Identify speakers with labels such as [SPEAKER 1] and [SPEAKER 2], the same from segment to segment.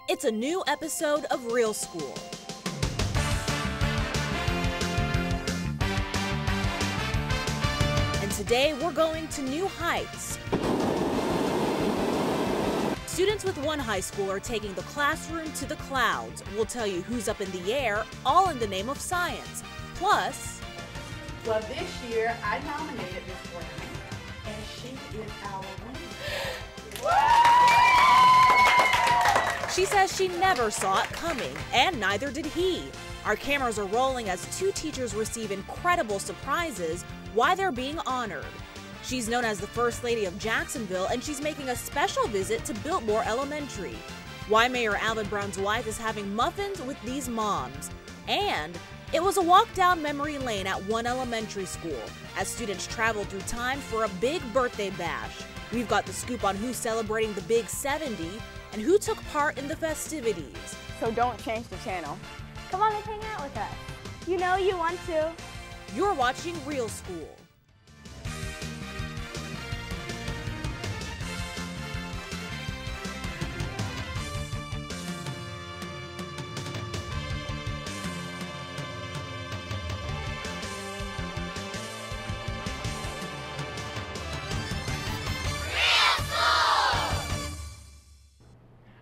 [SPEAKER 1] It's a new episode of Real School. And today we're going to new heights. Students with one high school are taking the classroom to the clouds. We'll tell you who's up in the air, all in the name of science. Plus,
[SPEAKER 2] well, this year I nominated Miss Brown, and she is our winner.
[SPEAKER 1] She says she never saw it coming, and neither did he. Our cameras are rolling as two teachers receive incredible surprises while they're being honored. She's known as the First Lady of Jacksonville, and she's making a special visit to Biltmore Elementary. Why Mayor Alvin Brown's wife is having muffins with these moms. And it was a walk down memory lane at one elementary school as students traveled through time for a big birthday bash. We've got the scoop on who's celebrating the big 70 and who took part in the festivities.
[SPEAKER 3] So don't change the channel. Come on and hang out with us. You know you want to.
[SPEAKER 1] You're watching Real School.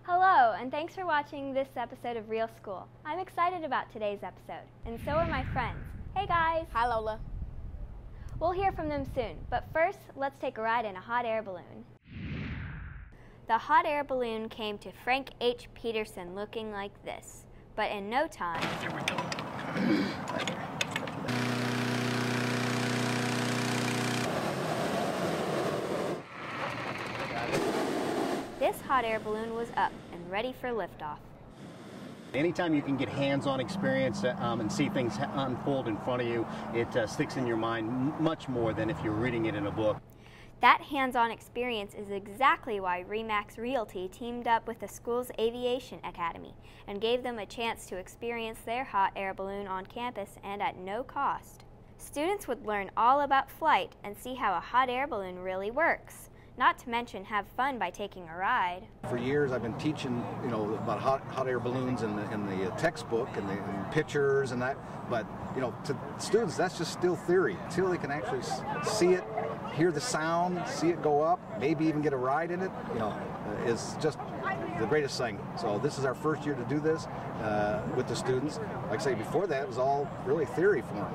[SPEAKER 3] Hello, and thanks for watching this episode of Real School. I'm excited about today's episode, and so are my friends. Hey guys!
[SPEAKER 4] Hi Lola.
[SPEAKER 3] We'll hear from them soon, but first, let's take a ride in a hot air balloon. The hot air balloon came to Frank H. Peterson looking like this, but in no time,
[SPEAKER 4] Here we go.
[SPEAKER 3] this hot air balloon was up and ready for liftoff.
[SPEAKER 5] Anytime you can get hands-on experience and see things unfold in front of you, it sticks in your mind much more than if you're reading it in a book.
[SPEAKER 3] That hands-on experience is exactly why RE/MAX Realty teamed up with the school's Aviation Academy and gave them a chance to experience their hot air balloon on campus and at no cost. Students would learn all about flight and see how a hot air balloon really works. Not to mention have fun by taking a ride.
[SPEAKER 6] For years I've been teaching, about hot air balloons in the textbook and the pictures and that, but to students that's just still theory. Until they can actually see it, hear the sound, see it go up, maybe even get a ride in it, is just the greatest thing. So this is our first year to do this with the students. Like I say, before that it was all really theory for them.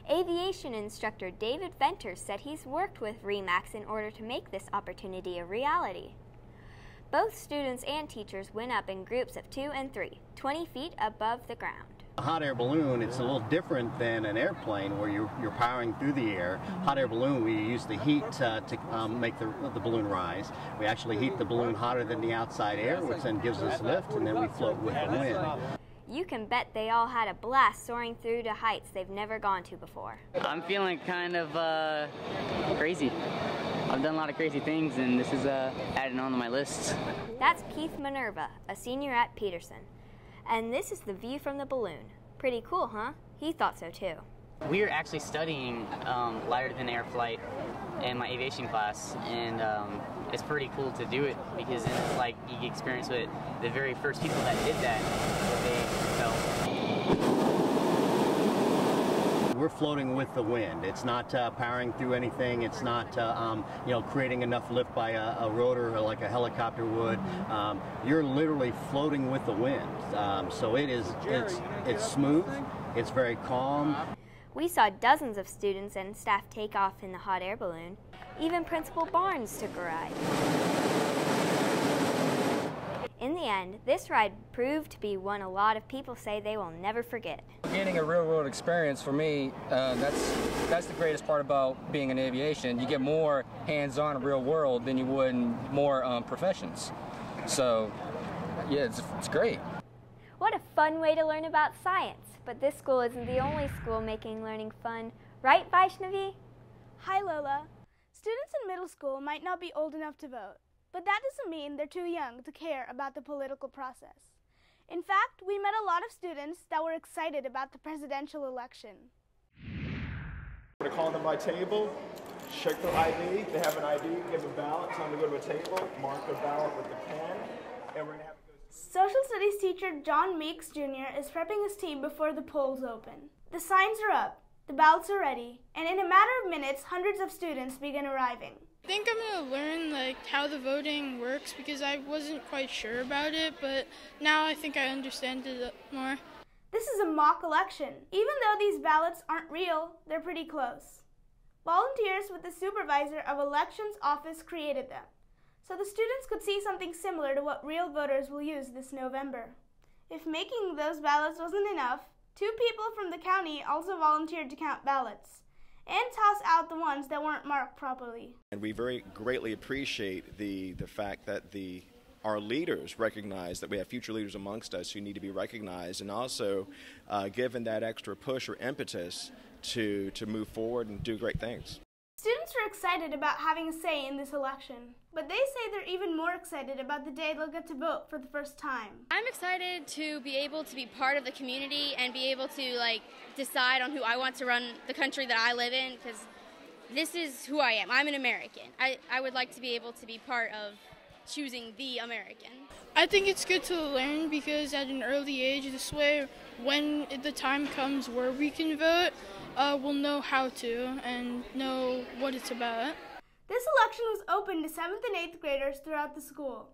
[SPEAKER 3] Aviation instructor David Venter said he's worked with RE/MAX in order to make this opportunity a reality. Both students and teachers went up in groups of 2 and 3, 20 feet above the ground.
[SPEAKER 5] A hot air balloon, it's a little different than an airplane where you're powering through the air. Hot air balloon, we use the heat to make the balloon rise. We actually heat the balloon hotter than the outside air, which then gives us lift, and then we float with the wind.
[SPEAKER 3] You can bet they all had a blast soaring through to heights they've never gone to before.
[SPEAKER 7] I'm feeling kind of crazy. I've done a lot of crazy things, and this is adding on to my list.
[SPEAKER 3] That's Keith Minerva, a senior at Peterson. And this is the view from the balloon. Pretty cool, huh? He thought so too.
[SPEAKER 7] We're actually studying lighter than air flight in my aviation class, and it's pretty cool to do it because then it's like you get experience with the very first people that did that, what they felt.
[SPEAKER 5] We're floating with the wind. It's not powering through anything. It's not creating enough lift by a rotor like a helicopter would. You're literally floating with the wind. So it's smooth. It's very calm.
[SPEAKER 3] We saw dozens of students and staff take off in the hot air balloon. Even Principal Barnes took a ride. In the end, this ride proved to be one a lot of people say they will never forget.
[SPEAKER 8] Getting a real-world experience for me, that's the greatest part about being in aviation. You get more hands-on real world than you would in more professions. So, yeah, it's great.
[SPEAKER 3] What a fun way to learn about science. But this school isn't the only school making learning fun. Right, Vaishnavi?
[SPEAKER 9] Hi, Lola. Students in middle school might not be old enough to vote, but that doesn't mean they're too young to care about the political process. In fact, we met a lot of students that were excited about the presidential election.
[SPEAKER 10] We're going to call them by table, check their ID. They have an ID, give a ballot, tell them to go to a table, mark their ballot with the pen, and we're going to have
[SPEAKER 9] Social studies teacher John Meeks Jr. is prepping his team before the polls open. The signs are up, the ballots are ready, and in a matter of minutes, hundreds of students begin arriving.
[SPEAKER 4] I think I'm going to learn how the voting works because I wasn't quite sure about it, but now I think I understand it more.
[SPEAKER 9] This is a mock election. Even though these ballots aren't real, they're pretty close. Volunteers with the supervisor of elections office created them, so the students could see something similar to what real voters will use this November. If making those ballots wasn't enough, 2 people from the county also volunteered to count ballots and toss out the ones that weren't marked properly.
[SPEAKER 10] And we very greatly appreciate the fact that our leaders recognize that we have future leaders amongst us who need to be recognized, and also given that extra push or impetus to move forward and do great things.
[SPEAKER 9] Students are excited about having a say in this election, but they say they're even more excited about the day they'll get to vote for the first time.
[SPEAKER 11] I'm excited to be able to be part of the community and be able to decide on who I want to run the country that I live in, because this is who I am. I'm an American. I would like to be able to be part of choosing the American.
[SPEAKER 4] I think it's good to learn because at an early age, this way when the time comes where we can vote, we'll know how to and know what it's about.
[SPEAKER 9] This election was open to 7th and 8th graders throughout the school.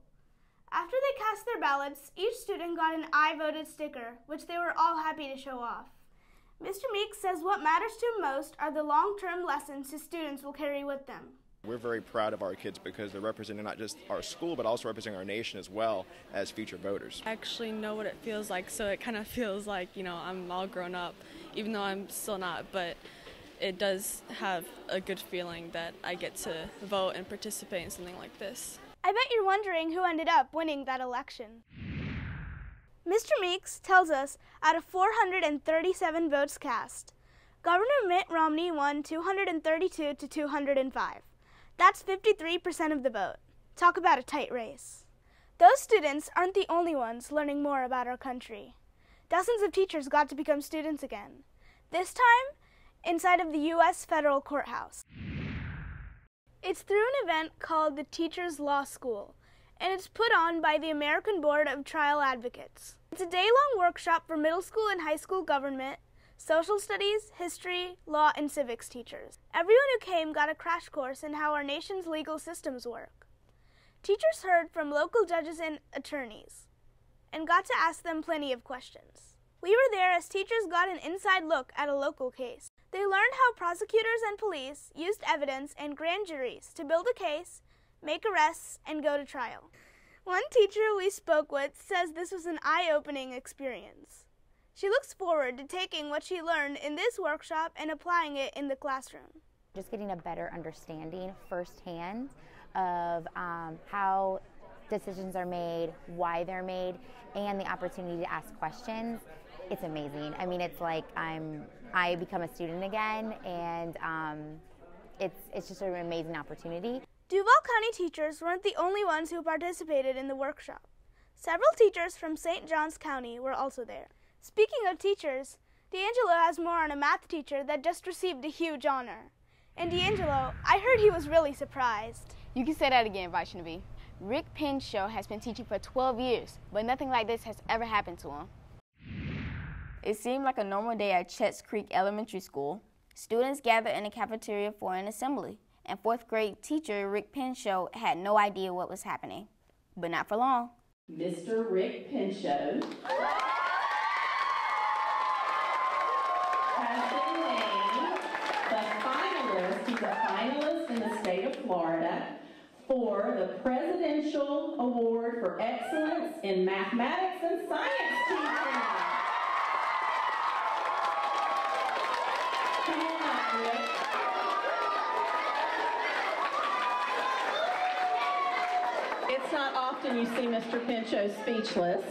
[SPEAKER 9] After they cast their ballots, each student got an I voted sticker, which they were all happy to show off. Mr. Meeks says what matters to him most are the long-term lessons his students will carry with them.
[SPEAKER 10] We're very proud of our kids because they're representing not just our school, but also representing our nation as well as future voters.
[SPEAKER 12] I actually know what it feels like, so it kind of feels like, I'm all grown up, even though I'm still not, but it does have a good feeling that I get to vote and participate in something like this.
[SPEAKER 9] I bet you're wondering who ended up winning that election. Mr. Meeks tells us out of 437 votes cast, Governor Mitt Romney won 232 to 205. That's 53% of the vote. Talk about a tight race. Those students aren't the only ones learning more about our country. Dozens of teachers got to become students again, this time inside of the US Federal Courthouse. It's through an event called the Teachers Law School, and it's put on by the American Board of Trial Advocates. It's a day-long workshop for middle school and high school government, social studies, history, law, and civics teachers. Everyone who came got a crash course in how our nation's legal systems work. Teachers heard from local judges and attorneys and got to ask them plenty of questions. We were there as teachers got an inside look at a local case. They learned how prosecutors and police used evidence and grand juries to build a case, make arrests, and go to trial. One teacher we spoke with says this was an eye-opening experience. She looks forward to taking what she learned in this workshop and applying it in the classroom.
[SPEAKER 13] Just getting a better understanding firsthand of how decisions are made, why they're made, and the opportunity to ask questions. It's amazing. I mean, it's like I become a student again, and it's just an amazing opportunity.
[SPEAKER 9] Duval County teachers weren't the only ones who participated in the workshop. Several teachers from St. Johns County were also there. Speaking of teachers, D'Angelo has more on a math teacher that just received a huge honor. And D'Angelo, I heard he was really surprised.
[SPEAKER 14] You can say that again, Vaishnavi. Rick Pinchot has been teaching for 12 years, but nothing like this has ever happened to him. It seemed like a normal day at Chet's Creek Elementary School. Students gathered in the cafeteria for an assembly, and 4th grade teacher Rick Pinchot had no idea what was happening. But not for long.
[SPEAKER 15] Mr. Rick Pinchot has been named the finalist. He's a finalist in the state of Florida for the Presidential Award for Excellence in Mathematics and Science Teaching. Come on up, Rick. It's not often you see Mr. Pinchot speechless.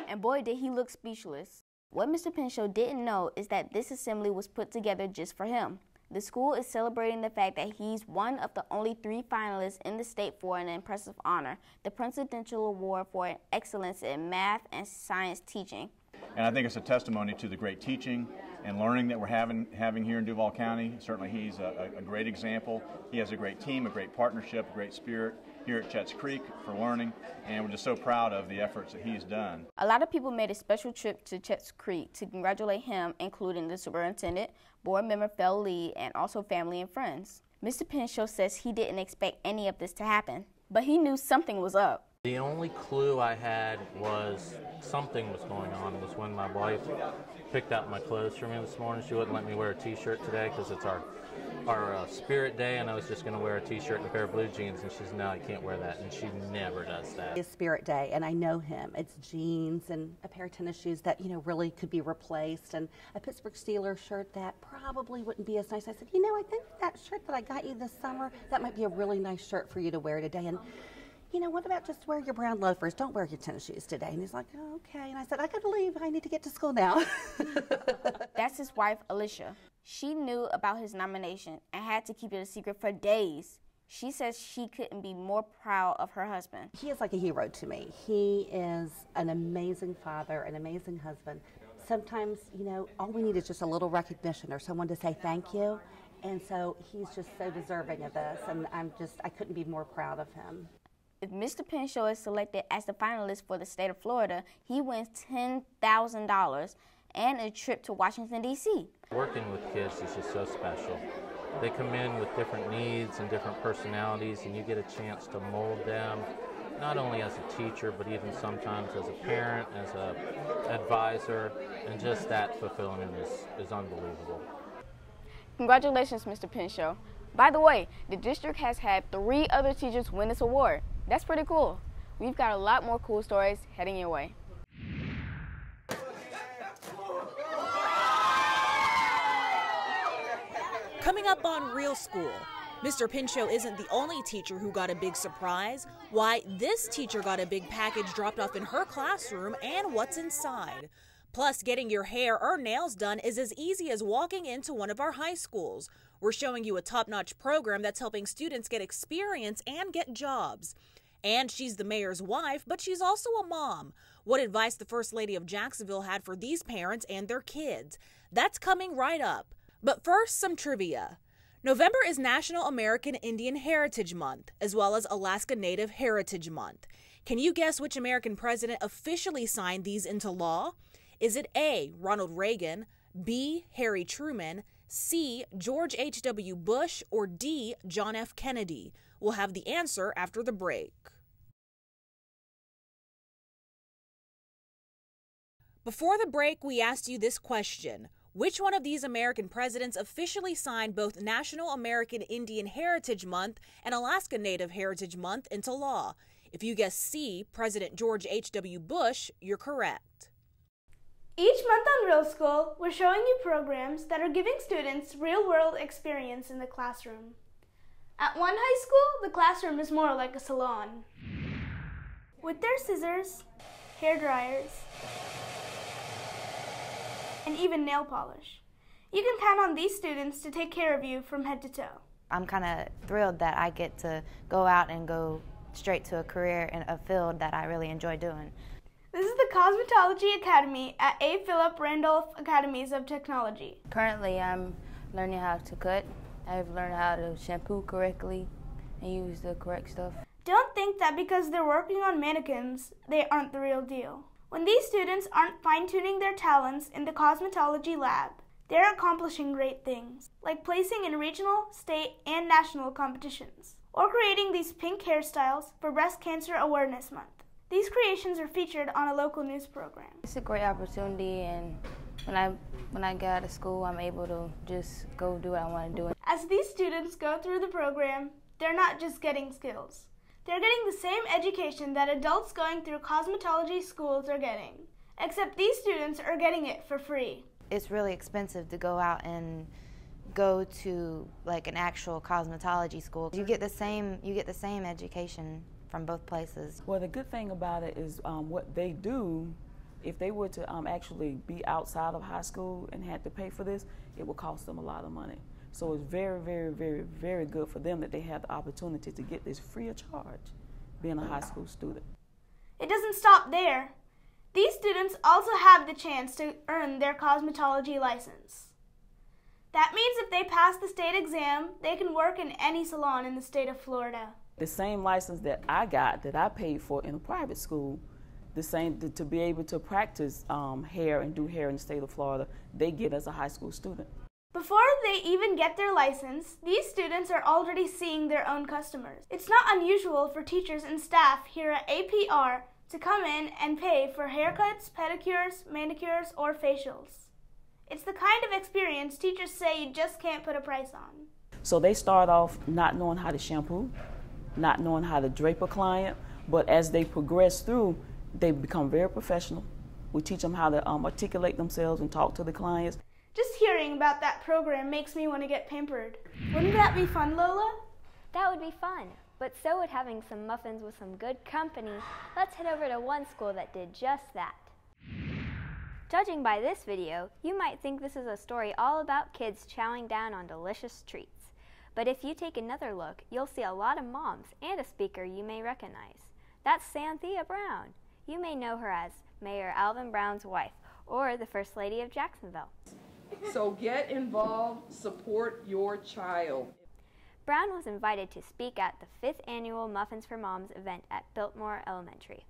[SPEAKER 14] And boy, did he look speechless. What Mr. Pinchot didn't know is that this assembly was put together just for him. The school is celebrating the fact that he's one of the only 3 finalists in the state for an impressive honor, the Presidential Award for Excellence in Math and Science Teaching.
[SPEAKER 16] And I think it's a testimony to the great teaching and learning that we're having here in Duval County. Certainly he's a great example. He has a great team, a great partnership, a great spirit, here at Chet's Creek for learning, and we're just so proud of the efforts that he's done.
[SPEAKER 14] A lot of people made a special trip to Chet's Creek to congratulate him, including the superintendent, board member Phil Lee, and also family and friends. Mr. Pinchot says he didn't expect any of this to happen, but he knew something was up.
[SPEAKER 17] The only clue I had was something was going on was when my wife picked out my clothes for me this morning. She wouldn't let me wear a t-shirt today because it's our spirit day, and I was just going to wear a t-shirt and a pair of blue jeans, and she said, no, you can't wear that, and she never does that.
[SPEAKER 18] It's spirit day, and I know him. It's jeans and a pair of tennis shoes that, you know, really could be replaced, and a Pittsburgh Steelers shirt that probably wouldn't be as nice. I said, you know, I think that shirt that I got you this summer, that might be a really nice shirt for you to wear today. And you know, what about just wear your brown loafers? Don't wear your tennis shoes today. And he's like, oh, okay. And I said, I got to leave. I need to get to school now.
[SPEAKER 14] That's his wife, Alicia. She knew about his nomination and had to keep it a secret for days. She says she couldn't be more proud of her husband.
[SPEAKER 18] He is like a hero to me. He is an amazing father, an amazing husband. Sometimes, you know, all we need is just a little recognition or someone to say thank you. And so he's just so deserving of this. And I couldn't be more proud of him.
[SPEAKER 14] If Mr. Pinchot is selected as the finalist for the state of Florida, he wins $10,000 and a trip to Washington, D.C.
[SPEAKER 17] Working with kids is just so special. They come in with different needs and different personalities, and you get a chance to mold them, not only as a teacher, but even sometimes as a parent, as an advisor, and just that fulfillment is unbelievable.
[SPEAKER 14] Congratulations, Mr. Pinchot. By the way, the district has had 3 other teachers win this award. That's pretty cool. We've got a lot more cool stories heading your way.
[SPEAKER 1] Coming up on Real School, Mr. Pinchot isn't the only teacher who got a big surprise. Why, this teacher got a big package dropped off in her classroom and what's inside. Plus, getting your hair or nails done is as easy as walking into one of our high schools. We're showing you a top-notch program that's helping students get experience and get jobs. And she's the mayor's wife, but she's also a mom. What advice the First Lady of Jacksonville had for these parents and their kids. That's coming right up. But first, some trivia. November is National American Indian Heritage Month, as well as Alaska Native Heritage Month. Can you guess which American president officially signed these into law? Is it A, Ronald Reagan, B, Harry Truman, C, George H.W. Bush, or D, John F. Kennedy? We'll have the answer after the break. Before the break, we asked you this question. Which one of these American presidents officially signed both National American Indian Heritage Month and Alaska Native Heritage Month into law? If you guess C, President George H.W. Bush, you're correct.
[SPEAKER 9] Each month on Real School, we're showing you programs that are giving students real-world experience in the classroom. At one high school, the classroom is more like a salon. With their scissors, hair dryers, and even nail polish, you can count on these students to take care of you from head to toe.
[SPEAKER 19] I'm kind of thrilled that I get to go out and go straight to a career in a field that I really enjoy doing.
[SPEAKER 9] This is the Cosmetology Academy at A. Philip Randolph Academies of Technology.
[SPEAKER 20] Currently, I'm learning how to cut. I've learned how to shampoo correctly and use the correct stuff.
[SPEAKER 9] Don't think that because they're working on mannequins, they aren't the real deal. When these students aren't fine-tuning their talents in the cosmetology lab, they're accomplishing great things, like placing in regional, state, and national competitions, or creating these pink hairstyles for Breast Cancer Awareness Month. These creations are featured on a local news program.
[SPEAKER 20] It's a great opportunity, and when I get out of school, I'm able to just go do what I want to do.
[SPEAKER 9] As these students go through the program, they're not just getting skills. They're getting the same education that adults going through cosmetology schools are getting, except these students are getting it for free.
[SPEAKER 19] It's really expensive to go out and go to like an actual cosmetology school. You get the same education from both places.
[SPEAKER 21] Well, the good thing about it is what they do, if they were to actually be outside of high school and had to pay for this, it would cost them a lot of money. So it's very, very, very, very good for them that they have the opportunity to get this free of charge, being a high school student.
[SPEAKER 9] It doesn't stop there. These students also have the chance to earn their cosmetology license. That means if they pass the state exam, they can work in any salon in the state of Florida.
[SPEAKER 21] The same license that I got, that I paid for in a private school, the same to be able to practice hair and do hair in the state of Florida, they get as a high school student.
[SPEAKER 9] Before they even get their license, these students are already seeing their own customers. It's not unusual for teachers and staff here at APR to come in and pay for haircuts, pedicures, manicures, or facials. It's the kind of experience teachers say you just can't put a price on.
[SPEAKER 21] So they start off not knowing how to shampoo, not knowing how to drape a client, but as they progress through, they become very professional. We teach them how to articulate themselves and talk to the clients.
[SPEAKER 9] Just hearing about that program makes me want to get pampered. Wouldn't that be fun, Lola?
[SPEAKER 3] That would be fun, but so would having some muffins with some good company. Let's head over to one school that did just that. Judging by this video, you might think this is a story all about kids chowing down on delicious treats. But if you take another look, you'll see a lot of moms and a speaker you may recognize. That's Santhea Brown. You may know her as Mayor Alvin Brown's wife or the First Lady of Jacksonville.
[SPEAKER 2] So get involved, support your child.
[SPEAKER 3] Brown was invited to speak at the 5th annual Muffins for Moms event at Biltmore Elementary.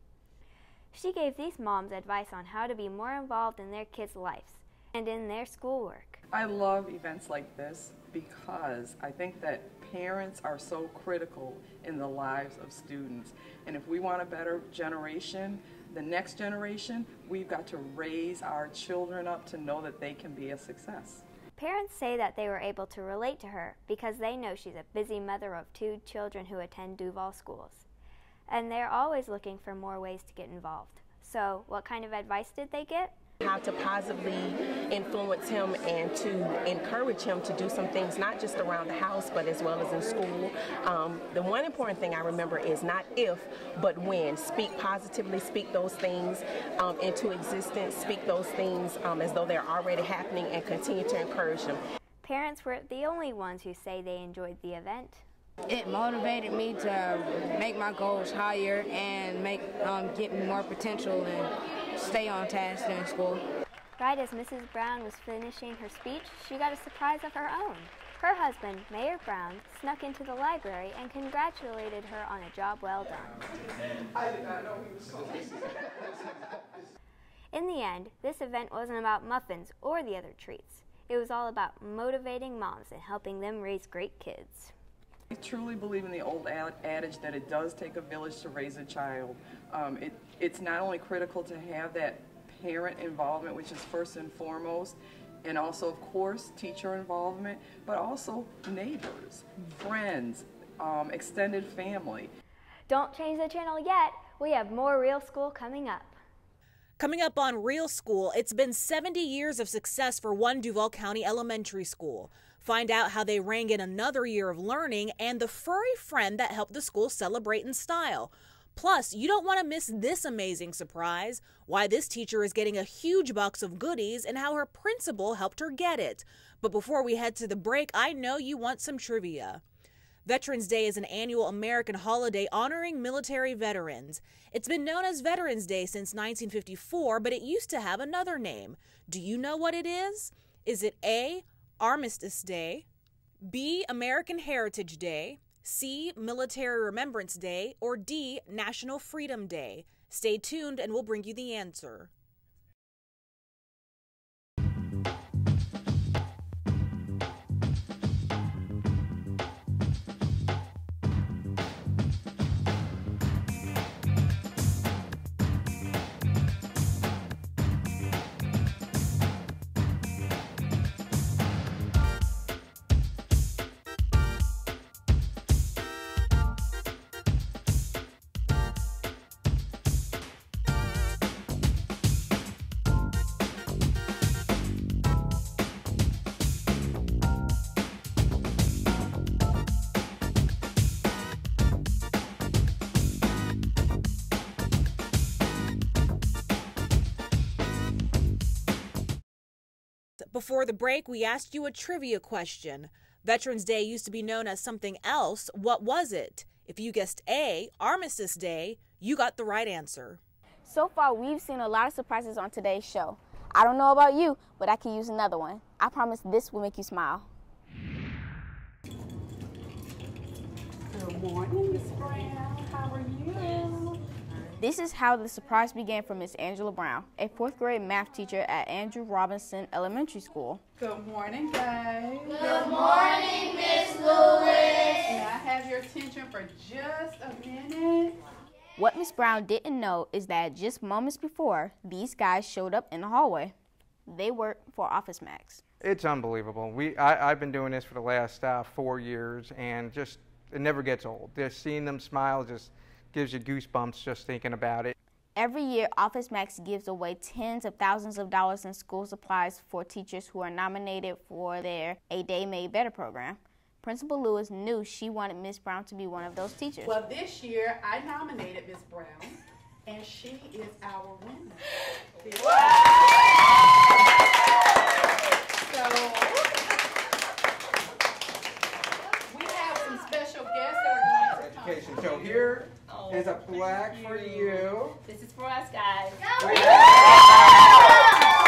[SPEAKER 3] She gave these moms advice on how to be more involved in their kids' lives and in their schoolwork.
[SPEAKER 2] I love events like this because I think that parents are so critical in the lives of students. And if we want a better generation, the next generation, we've got to raise our children up to know that they can be a success.
[SPEAKER 3] Parents say that they were able to relate to her because they know she's a busy mother of 2 children who attend Duval schools. And they're always looking for more ways to get involved. So, what kind of advice did they get?
[SPEAKER 22] How to positively influence him and to encourage him to do some things, not just around the house, but as well as in school. The one important thing I remember is not if, but when. Speak positively, speak those things into existence, speak those things as though they're already happening, and continue to encourage them.
[SPEAKER 3] Parents weren't the only ones who say they enjoyed the event.
[SPEAKER 23] It motivated me to make my goals higher and get me more potential and stay on task in school.
[SPEAKER 3] Right as Mrs. Brown was finishing her speech, she got a surprise of her own. Her husband, Mayor Brown, snuck into the library and congratulated her on a job well done.
[SPEAKER 2] I did not know he was coming.
[SPEAKER 3] In the end, this event wasn't about muffins or the other treats. It was all about motivating moms and helping them raise great kids.
[SPEAKER 2] I truly believe in the old adage that it does take a village to raise a child. It's not only critical to have that parent involvement, which is first and foremost, and also, of course, teacher involvement, but also neighbors, friends, extended family.
[SPEAKER 3] Don't change the channel yet. We have more Real School coming up.
[SPEAKER 1] Coming up on Real School, it's been 70 years of success for one Duval County elementary school. Find out how they rang in another year of learning and the furry friend that helped the school celebrate in style. Plus, you don't want to miss this amazing surprise, why this teacher is getting a huge box of goodies and how her principal helped her get it. But before we head to the break, I know you want some trivia. Veterans Day is an annual American holiday honoring military veterans. It's been known as Veterans Day since 1954, but it used to have another name. Do you know what it is? Is it A, Armistice Day, B, American Heritage Day, C, Military Remembrance Day, or D, National Freedom Day? Stay tuned and we'll bring you the answer. Before the break, we asked you a trivia question. Veterans Day used to be known as something else. What was it? If you guessed A, Armistice Day, you got the right answer.
[SPEAKER 14] So far, we've seen a lot of surprises on today's show. I don't know about you, but I could use another one. I promise this will make you smile.
[SPEAKER 2] Good
[SPEAKER 15] Good morning, Miss Brown. How are you?
[SPEAKER 14] This is how the surprise began for Miss Angela Brown, a 4th grade math teacher at Andrew Robinson Elementary School.
[SPEAKER 15] Good morning, guys.
[SPEAKER 5] Good morning, Miss Lewis.
[SPEAKER 15] May I have your attention for just a minute?
[SPEAKER 14] What Miss Brown didn't know is that just moments before, these guys showed up in the hallway. They work for Office Max.
[SPEAKER 6] It's unbelievable. I've been doing this for the last 4 years, and just it never gets old. Just seeing them smile just gives you goosebumps just thinking about it.
[SPEAKER 14] Every year, Office Max gives away tens of thousands of dollars in school supplies for teachers who are nominated for their A Day Made Better program. Principal Lewis knew she wanted Miss Brown to be one of those teachers.
[SPEAKER 15] Well, this year I nominated Miss Brown, and she is our winner. So we have some special guests that are going to come.
[SPEAKER 6] Education. So here is a plaque for you.
[SPEAKER 5] This is for us, guys.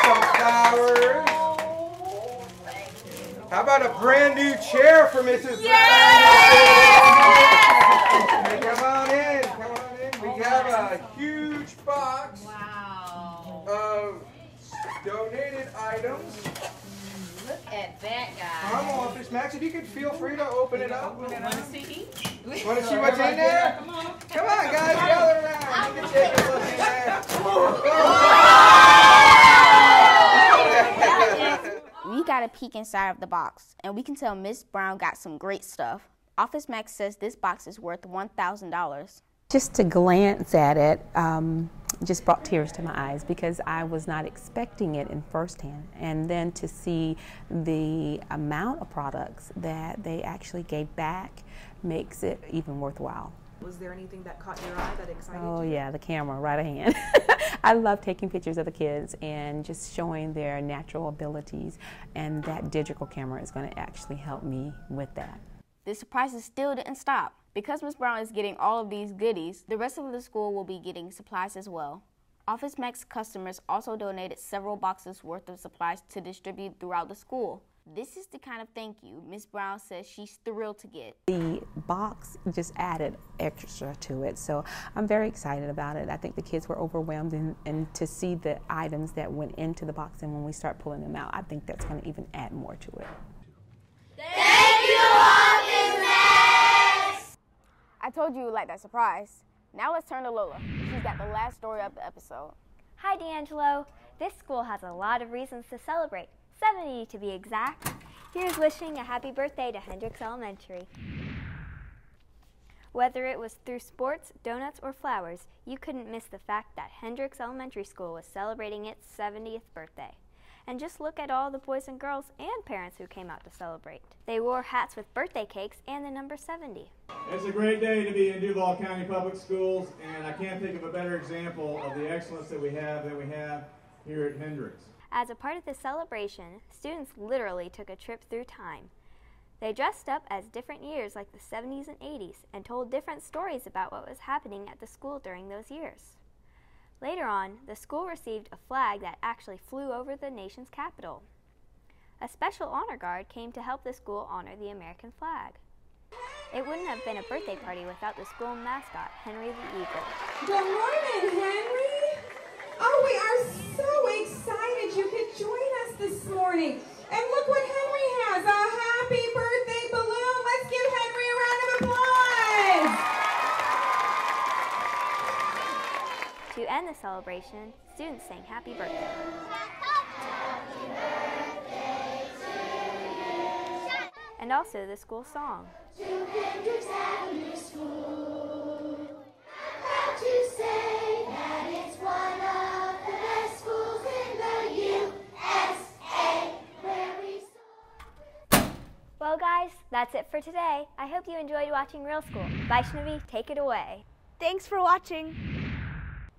[SPEAKER 6] Some flowers. How about a brand new chair for Mrs. Brown? Come on in. Come on in. We have a huge box of donated items.
[SPEAKER 5] Look at that, guys.
[SPEAKER 6] From Office Max. If you could feel free to open it up.
[SPEAKER 15] Want to see each?
[SPEAKER 6] Want to see what's in there? Come on. Come on, guys. Gather around. You can take a look in there.
[SPEAKER 14] We got a peek inside of the box, and we can tell Miss Brown got some great stuff. Office Max says this box is worth $1,000.
[SPEAKER 7] Just to glance at it just brought tears to my eyes because I was not expecting it in firsthand. And then to see the amount of products that they actually gave back makes it even worthwhile.
[SPEAKER 24] Was there anything that caught your eye that excited you?
[SPEAKER 7] Oh yeah, the camera right at hand. I love taking pictures of the kids and just showing their natural abilities, and that digital camera is going to actually help me with that.
[SPEAKER 14] The surprises still didn't stop. Because Miss Brown is getting all of these goodies, the rest of the school will be getting supplies as well. Office Max customers also donated several boxes worth of supplies to distribute throughout the school. This is the kind of thank you Miss Brown says she's thrilled to get.
[SPEAKER 7] The box just added extra to it, so I'm very excited about it. I think the kids were overwhelmed, and to see the items that went into the box, and when we start pulling them out, I think that's going to even add more to it.
[SPEAKER 5] Thank you, Office Max!
[SPEAKER 14] I told you like that surprise. Now let's turn to Lola. She's got the last story of the episode.
[SPEAKER 3] Hi, D'Angelo. This school has a lot of reasons to celebrate. 70 to be exact. Here's wishing a happy birthday to Hendricks Elementary. Whether it was through sports, donuts, or flowers, you couldn't miss the fact that Hendricks Elementary School was celebrating its 70th birthday. And just look at all the boys and girls and parents who came out to celebrate. They wore hats with birthday cakes and the number 70.
[SPEAKER 25] It's a great day to be in Duval County Public Schools, and I can't think of a better example of the excellence that we have here at Hendricks.
[SPEAKER 3] As a part of the celebration, students literally took a trip through time. They dressed up as different years like the 70s and 80s and told different stories about what was happening at the school during those years. Later on, the school received a flag that actually flew over the nation's capital. A special honor guard came to help the school honor the American flag. It wouldn't have been a birthday party without the school mascot, Henry the Eagle.
[SPEAKER 26] Good morning, Henry. Oh, we are so excited you could join us this morning. And look what Henry has, a happy birthday balloon. Let's give Henry a round of applause.
[SPEAKER 3] To end the celebration, students sang Happy Birthday. And also the school song.
[SPEAKER 5] To Hendricks Avenue School. I'm proud to say that it's one of the best schools in the USA. Where we
[SPEAKER 3] Well guys, that's it for today. I hope you enjoyed watching Real School. Vaishnavi, take it away.
[SPEAKER 9] Thanks for watching.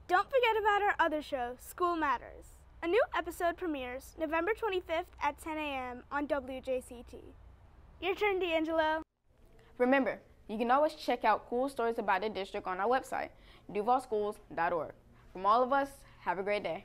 [SPEAKER 9] Don't forget about our other show, School Matters. A new episode premieres November 25th at 10 a.m. on WJCT. Your turn, D'Angelo.
[SPEAKER 14] Remember, you can always check out cool stories about the district on our website, duvalschools.org. From all of us, have a great day.